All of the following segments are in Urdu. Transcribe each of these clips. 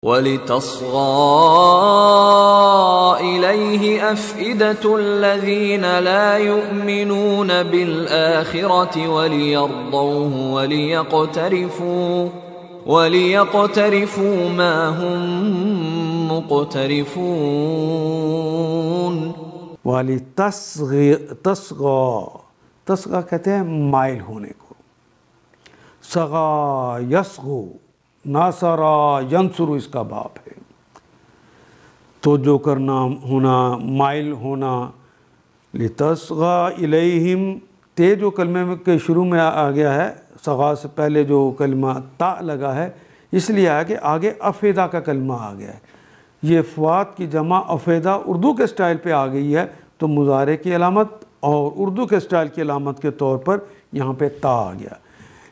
وَلِتَصْغَىٰ إِلَيْهِ أَفْئِدَةُ الَّذِينَ لَا يُؤْمِنُونَ بِالْآخِرَةِ وَلِيَرْضَوْهُ وَلِيَقْتَرِفُوا مَا هُمْ مُقْتَرِفُونَ. تصغیٰ کہتے ہیں مائل ہونے کو. صغا یصغو، ناصرا ینصر اس کا باب ہے. توجہ کرنا ہونا، مائل ہونا. لتصغا الیہم، تے جو کلمے کے شروع میں آ گیا ہے، صغا سے پہلے جو کلمہ تا لگا ہے، اس لیے آیا کہ آگے افیدہ کا کلمہ آ گیا ہے. یہ فواد کی جمع افیدہ اردو کے سٹائل پہ آ گئی ہے، تو مضارع کی علامت اور اردو کے سٹائل کی علامت کے طور پر یہاں پہ تا آ گیا.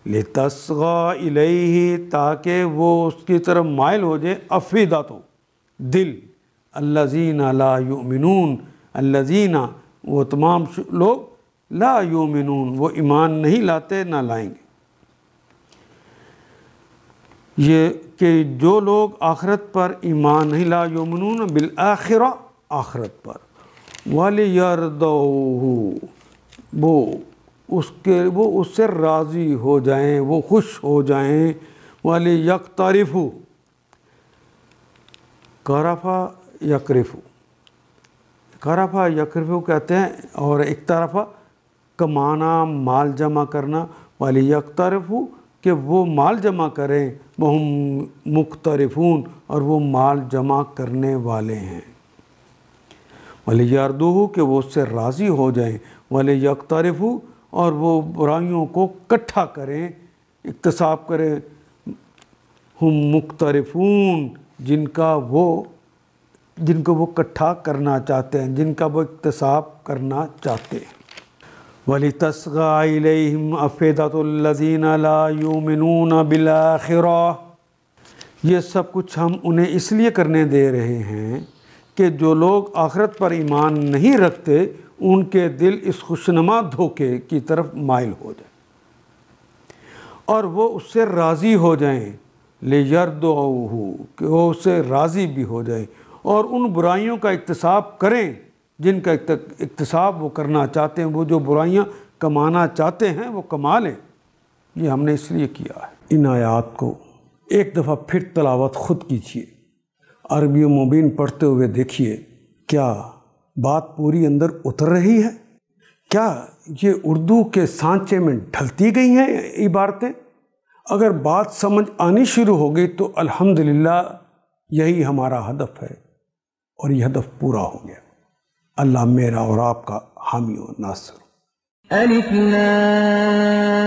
لتصغا الیہ، تاکہ وہ اس کی طرف مائل ہو جائے. افیدہ تو دل، الذین لا یؤمنون، الذین وہ تمام لوگ، لا یؤمنون وہ ایمان نہیں لاتے، نہ لائیں گے. یہ کہ جو لوگ آخرت پر ایمان نہیں، لا یؤمنون بالآخرہ، آخرت پر. وَلِيَرْضَوْهُ، وہ اس سے راضی ہو جائیں، وہ خوش ہو جائیں. وَلِيَقْتَرِفُوا، قَرَفَ یقرفو، قَرَفَ یقرفو کہتے ہیں. اور ایک طرف کمانا، مال جمع کرنا. وَلِيَقْتَرِفُوا کہ وہ مال جمع کریں. وَهُمْ مُقْتَرِفُونَ اور وہ مال جمع کرنے والے ہیں. وَلِيَرْضُوهُ کہ وہ اس سے راضی ہو جائیں. وَلِيَقْتَرِفُوا اور وہ برائیوں کو اکٹھا کریں، اکتساب کریں. ہم مقترفون جن کو وہ اکٹھا کرنا چاہتے ہیں، جن کا وہ اکتساب کرنا چاہتے ہیں. وَلِتَصْغَىٰ إِلَيْهِمْ أَفْئِدَةُ الَّذِينَ لَا يُؤْمِنُونَ بِالْآخِرَةِ. یہ سب کچھ ہم انہیں اس لیے کرنے دے رہے ہیں کہ جو لوگ آخرت پر ایمان نہیں رکھتے، ان کے دل اس خوشنما دھوکے کی طرف مائل ہو جائیں اور وہ اس سے راضی ہو جائیں. لِيَرْضَوْهُ کہ وہ اس سے راضی بھی ہو جائیں اور ان برائیوں کا اکتساب کریں جن کا اکتساب وہ کرنا چاہتے ہیں. وہ جو برائیاں کمانا چاہتے ہیں وہ کما لیں. یہ ہم نے اس لیے کیا ہے. ان آیات کو ایک دفعہ پھر تلاوت خود کیجیے، عربی مبین پڑھتے ہوئے دیکھیے کیا بات پوری اندر اتر رہی ہے. کیا یہ اردو کے سانچے میں ڈھلتی گئی ہیں عبارتیں؟ اگر بات سمجھ آنی شروع ہو گئی تو الحمدللہ یہی ہمارا ہدف ہے اور یہ ہدف پورا ہو گیا. اللہ میرا اور آپ کا حامی و ناصر. الف لام